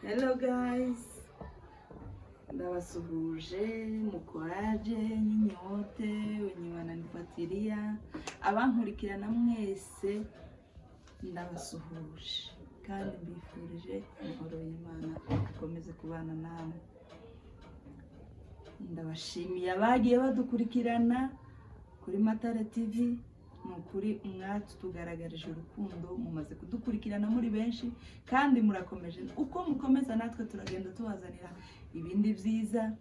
Hello guys, ndabasuhuje mukoraje nyinyote wenye wananifuatilia abankurikirana mwese ndabasuhuje kandi mbifurije amahoro y'Imana akomeze kubana namwe. Ndabashimiye abagiye badukurikirana kuri Matare TV. Nukuri umwatu tugaragarije urukundo, mumaze kudukurikirana muri benshi kandi murakomeje. Uko mukomeza natwe turagenda tubazanira ibindi byiza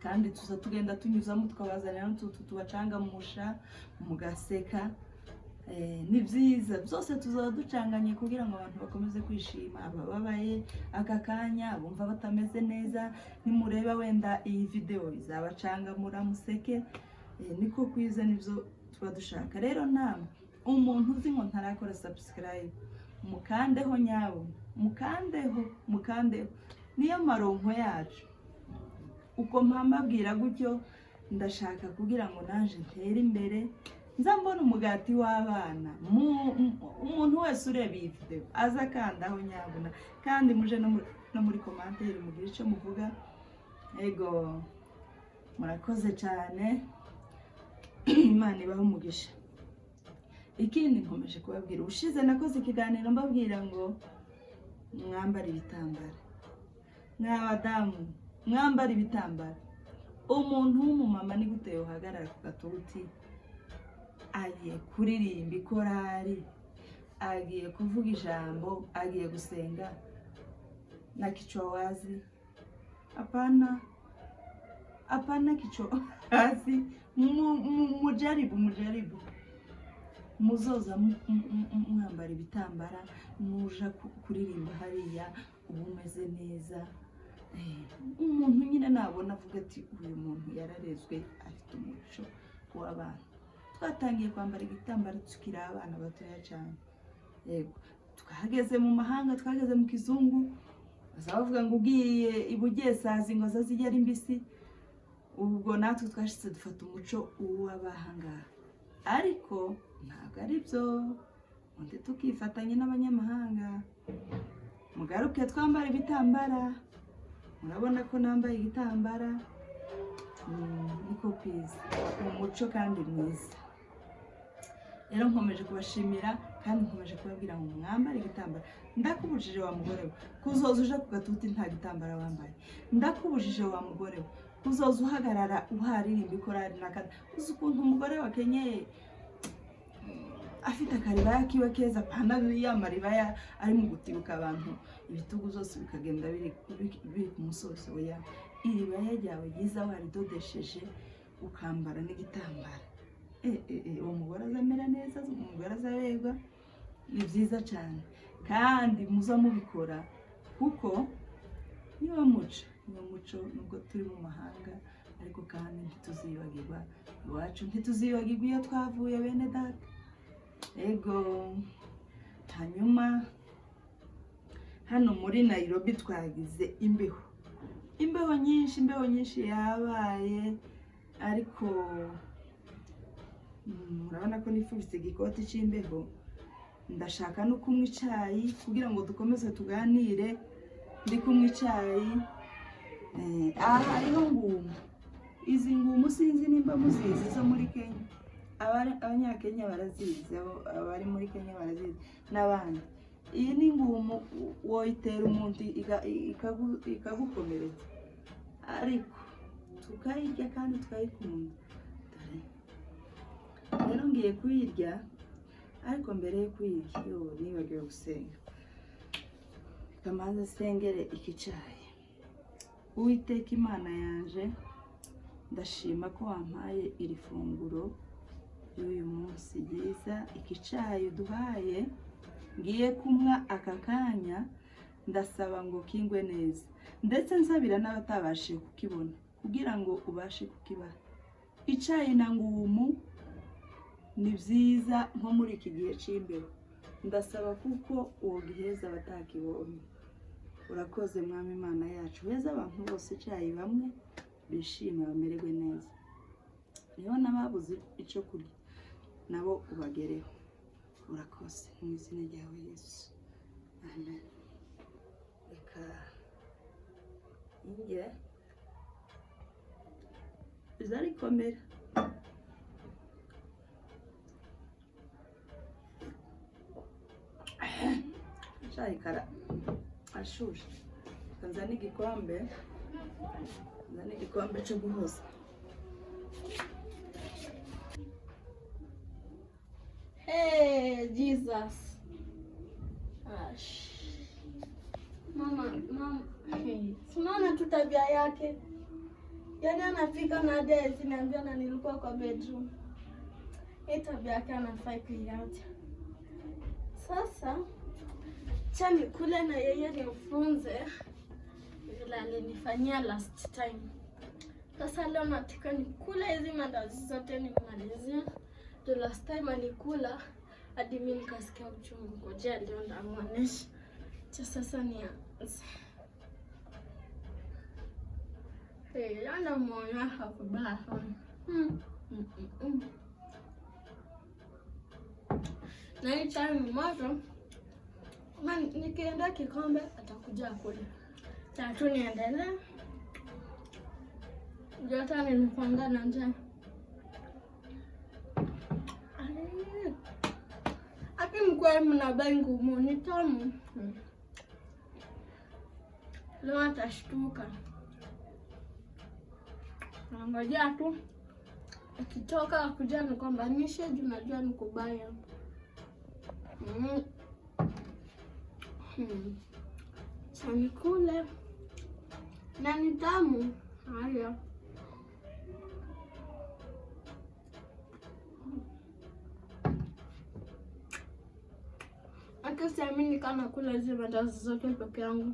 kandi tugenda tunyuzamo tukabazanira n'utu tubacangamusha mugaseka. Ni byiza byose tuzaba ducanganye kugira ngo abantu bakomeze kwishima, abababaye aka kanya bumva batameze neza, nimureba wenda iyi video izabacangamura museke. Niko kwiza nivyo dushaka. Rero namwe umuntu uzi ngo ntarakora subscribe mukandeho nyawo, mukandeho niyo maronko yacu. Uko mpambabwira gutyo ndashaka kugira ngo naje ntere imbere, nzambona umugati w'abana. Umuntu wese ureba iyi video aza kandaho nyabuna, kandi muje no muri commentaire mugira ico muvuga. Ego murakoze cyane, Imana ibahe umugisha. Ikindi nkomeje kubabwira, ushize nakoze ikiganiro mbabwira ngo mwambara ibitambara, mwabadamu mwambara ibitambara. Umuntu w'umumama ni gute yohagarara ku gatuti agiye kuririmba ikorari, agiye kuvuga ijambo, agiye gusenga na kichwa wazi? Hapana kichwa wazi. Mujaribu muzoza mwambara ibitambara, muja kuririmba hariya ubu umeze neza. Umuntu nyine nabona avuga ati uyu muntu yararezwe, afite umuco w'abana. Twatangiye kwambara igitambara tukiri abana batoya cyane. Yego twahageze mu mahanga, twageze mu kizungu, bazavuga ngo ugiye ibugiye sazi ngo zazijya ari mbisi. Ubwo natwe twashitse dufata umuco w'abahanga, ariko ntabwo ari byo undi tukifatanya n'abanyamahanga. Mugaruke twambara ibitambara. Murabona ko nambaye igitambara. Niko kwiza umuco kandi mwiza. Rero nkomeje kubashimira kandi nkomeje kubabwira ngo mwambare igitambara. Ndakubujije wa mugore we kuzoza uje ku gatuti nta gitambara wambaye. Ndakubujije wa mugore we kuzoza uhagarara uharirimba ikorari nakada. Uzi ukuntu umugore wakenyeye afite akaribaya kiwe keza, pana yamaribaya ari mu gutibuka abantu, ibitugu zose bikagenda biri ku musozo ya iribaya ryawe ryiza waridodesheje ukambara n'igitambara. Uwo mugore azamera neza, umugore azaberwa. Ni byiza cyane kandi muza mubikora kuko niwo muco. Nubwo turi mu mahanga ariko kandi ntituzibagirwa iwacu, ntituzibagirwa iyo twavuye bene data. Ego hanyuma hano muri Nairobi twagize imbeho nyinshi yabaye, ariko murabona ko nifubise igikoti c'imbeho. Ndashaka no kunywa icyayi kugira ngo dukomeze tuganire. Ndi kunywa icyayi. Hariho ngumu. Izi ngumu sinzi nimba muzizi zo muri Kenya. Abanyakenya barazizi, abari muri Kenya barazizi n'abandi. Iyi ni ngumu woyitera umuntu ikagukomeretsa, ariko tukayirya kandi tukayikunda. Rero ngiye kuyirya, ariko mbere yo kuyirya nibagiwe gusenga. Kamanza sengere iki cyayi. Uwiteka Imana yanje, ndashima ko wampaye iri funguro y'uyu munsi ryiza. Iki cyayi duhaye ngiye kumwa aka kanya, ndasaba ngo kingwe neza, ndetse nsabira n'abatabashije kukibona kugira ngo ubashe kukibaha. Icyayi na ngumu ni byiza nko muri iki gihe c'imbeho. Ndasaba kuko uwo giheza batakibonye. Urakoze mwami Imana yacu, heza abantu bose icyayi bamwe bishime bamererwe neza. Niho n'ababuze icyo kurya nabo ubagereho. Urakoze mu izina ryawe Yesu, amen. Reka Yeah. Bizarikomera. Chai kara ashushe. Nzana igikombe. Nzana igikombe cyo guhoza. Hey, Jesus. Mama, hey. Unaona tu tabia yake. Yaani anafika na desi niambia na nilikuwa kwa bedroom. Hii tabia yake anafai kuiacha. Sasa chani kule na yeye nifunze vile alinifanyia last time. Sasa leo nataka nikule hizi mandazi zote nimalizie. The last time alikula hadi mimi nikasikia uchungu. Ngoja leo ndamuonesha. Sasa ni yana moyo hakubaya sana. Na hii chai moto, kama nikienda kikombe atakuja kule. Tatu niendelee. Jota nilipanga na njaa. Aki mkwe mnabai ngumu ni tamu. Leo atashtuka. Ngoja tu akitoka akuja nikwambanishe juu najua nikubaya. Chani kule na ni tamu. Haya. Hata siamini kana kula hizi mandazi zote peke yangu.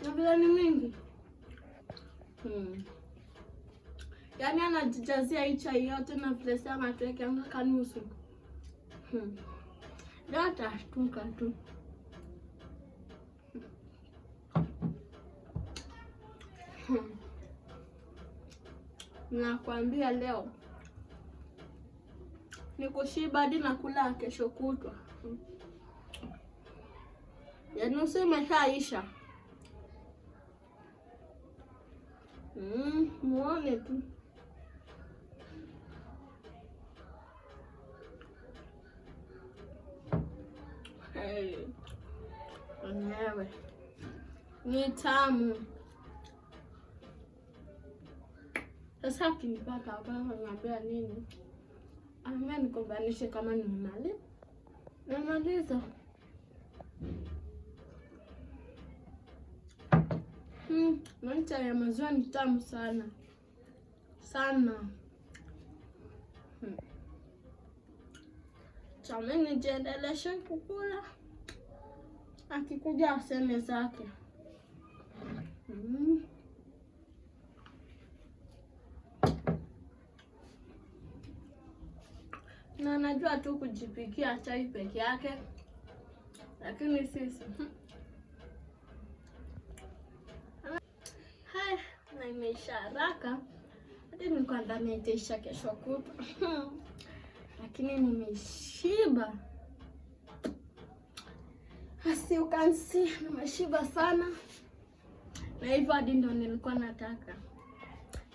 Na bila ni mingi. Yaani anajijazia hii chai yote na vile sana tuweke anga kanusu. Ndio atashtuka tu. Nakwambia leo nikushiba hadi nakula kesho kutwa. Ya nusu imeshaisha. Muone tu. Mwenyewe ni tamu. Sasa akinipata hapa ananiambia nini? Ame nikombanishe kama nimemaliza. Namaliza. Mancha ya maziwa ni tamu sana. Sana. Chameni nijiendeleshe kukula. Akikuja aseme zake. Na najua tu kujipikia chai peke yake. Lakini sisi na imeisha haraka. Hadi nilikuwa ndani itaisha kesho kutwa. Lakini nimeshiba. As you can see, nimeshiba sana. Na hivyo hadi ndo nilikuwa nataka.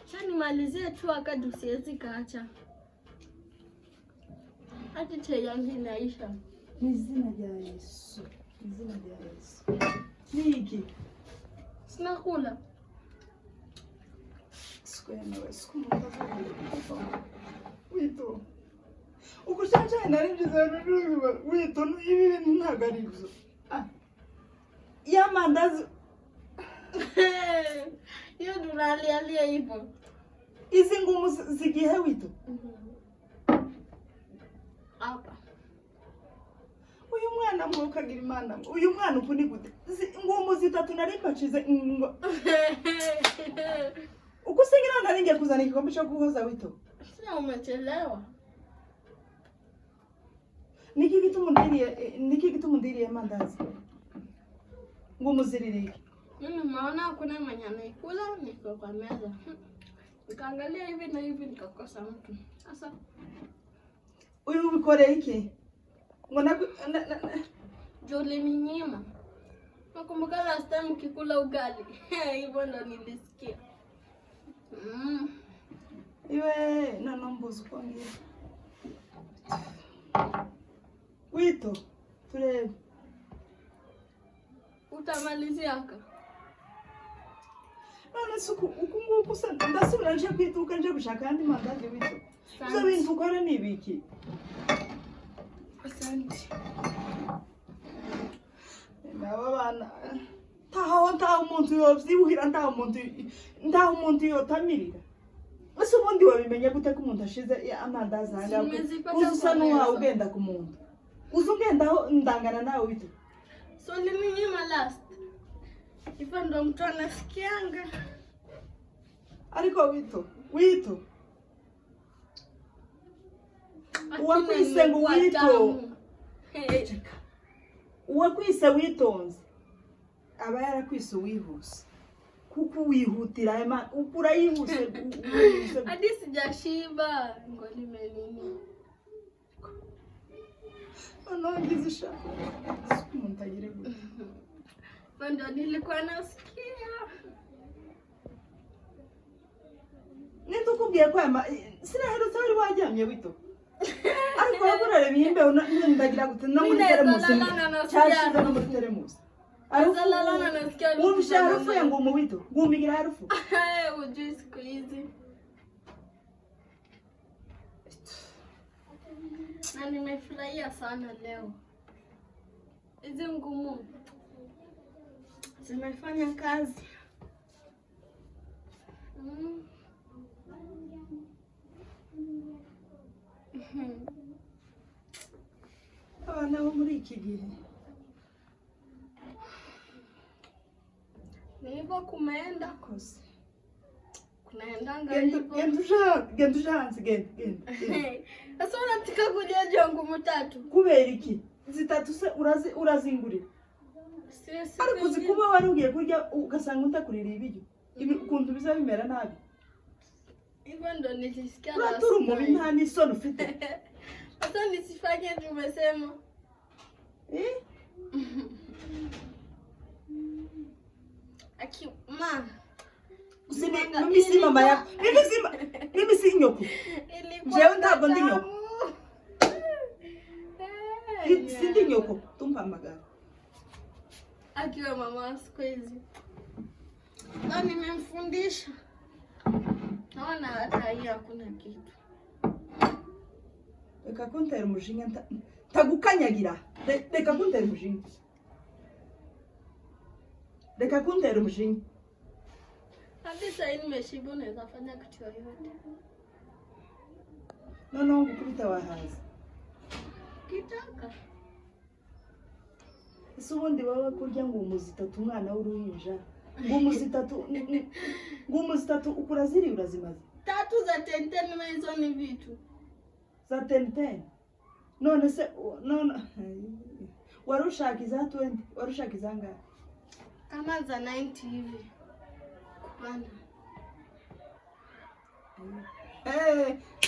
Acha nimalizie tu wakati siwezi kaacha. Hadi chai yangu inaisha. Mizina ya Yesu. Mizina ya Yesu. Niki. Sina kula. Wito. Ukushacha narinjiza ndugu wito ibi ntagaribyo. Ya mandazi. Hiyo tunalialia hivyo. Hizi ngumu zigihe wito. Hapa. Uyu mwana mwokagira Imana. Uyu mwana ukuni gute? Ngumu zitatu narimbacize ngo. Ukusingira naringe kuzana igikombe cyo guhoza wito. Sina umechelewa. Niki gitumundiriye mandazi. Ngumu ziririke. Mimi maana kuna mwenye anaikula niko kwa meza. Nikaangalia hivi na hivi nikakosa mtu. Sasa uyu ubikore iki? Ngona Joli ni nyima. Nakumbuka last time ukikula ugali. Hivyo ndo nilisikia. Iwe nanombuza uko ngiye. Wito, turebe. Utamaliziaka? None suku ukunguku se ndasubira nje kwituka nje gushaka andi mandazi Wito. Izo bintu ukora ni ibiki? Asante. Nawe bana ntaho umuntu yovyibuhira ntaho umuntu yotamirira. Ese ubundi wabimenye gute ko umuntu ashize amandazi hanga uzusa n'uwawe ugenda ku muntu uzungendaho ndangana nawe Wito. So nilinyima last. Hivyo ndo mtu anasikianga. Ariko Wito uwakwise ngo Wito uwakwise witonze aba yarakwise wihuse kuko wihutira ukura yihuse hadi sijashiba ngo nimenini ngize ishaka umuntu agire gute ndo nilikuwa nasikia nitukubwiye ko sinaherutse wari wajyamye Wito ariko wagurare bimbe ndagira gute no muri teremusi cyashize no muri teremusi Azalala nasikia umsha harufu ya ngumu Wito ngumigira harufu ujui siku hizi na nimefurahia sana leo. Hizi ngumu zimefanya kazi. Abana bo muri iki gihe ni hivyo kumeenda kose kunaendanga hivyo. Genda hanze. Sasa unatika kujaja ngumu 3 kubera iki zitatu se urazingurira ariko zikuba warugiye kurya ugasanga utakurira ibiryo ukuntu biza bimera nabi. Hivyo ndo nilisikia uratura umubi nta n'isoni ufite. Sasa nisifanye tumesema Aki ma mimi si mama yako. Mimi si nyoko. Jewe ntabwo ndi nyoko. Si ndi nyoko. Tumpa magana. Akiwa mama siku hizi. Na nimemfundisha. Naona hata hii hakuna kitu. Reka kuntera umujinya tagukanyagira. Reka kuntera umujinya. Reka kuntera umujinya. Hadi sasa nimeshiba naweza fanya kitu yoyote. Noneho gukubita wahaza. Kitaka. Ese ubundi baba kurya ngo umuzitatu umwana w'uruhinja. Ngumuzitatu ukura ziri urazimaze. 3 za 10 hizo ni vitu. Za 10. None se warushaka za 20, warushaka izanga. Kama za 90 hivi. Kupanda.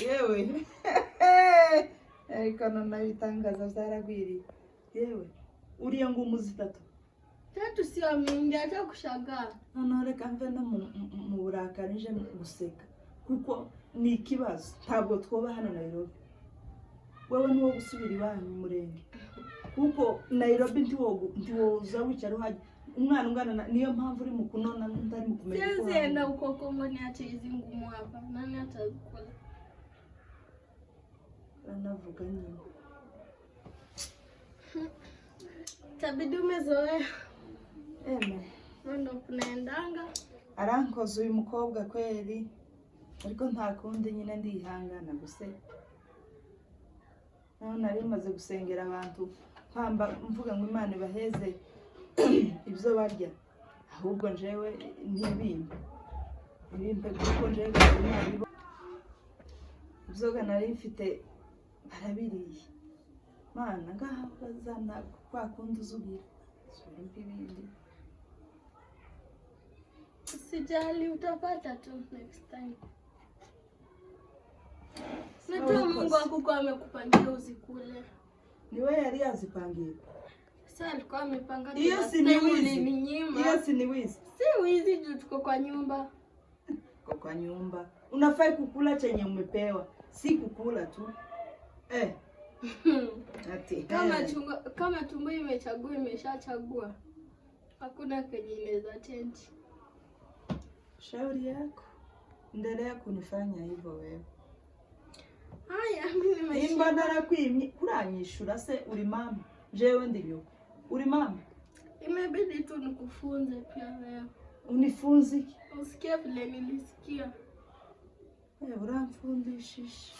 Yewe. Ariko none bitangaza zaragwiriye. Yewe. Uriya ngumuzitatu. 3 sio mingi hata kushangaa. None reka mve no mu burakari nje guseka. Kuko ni ikibazo ntabwo twoba hano Nairobi. Wewe niwo gusubira iwanyu murenge. Kuko Nairobi ntiwoza wicara uhaje. Umwana ungana niyo mpamvu uri mu kunona ndari mu kumenya ko. Siwezi enda uko Kongo niache hizi ngumu hapa. Nani atazikula? Anavuga nyine. Tabidi umezoea. None kunaendanga. Arankoze uyu mukobwa kweli. Ariko nta kundi nyine ndihangana guse. Nari maze gusengera abantu kwamba mvuga ngo Imana ibaheze ibyo barya. Ahubwo njewe ntibimbe. Ibimbe kuko njewe Imana ibyo nari mfite barabiriye. Mana ngaha bazana kwa kundi uzubira. Subira ibindi. Sijali utapata tu next time. Najua Mungu akuko amekupangia uzikule. Ni wewe yari yazipangiye. Sasa alikuwa amepanga Hiyo si ni wizi. Ulininyima. Hiyo si ni wizi. Si wizi juu tuko kwa nyumba. Kwa nyumba. Unafai kukula chenye umepewa, si kukula tu. Ati. Kama tumbo imechagua imeshachagua. Hakuna kenye inaweza change. Shauri yako. Endelea kunifanya hivyo wewe. Haya, mimi nimeshinda. Imba narakwimye kuranyishura se uri mama. Jewe ndivyo. Uri mama. Imebidi tu nikufunze pia leo. Unifunze. Usikie vile nilisikia. Uramfundishisha.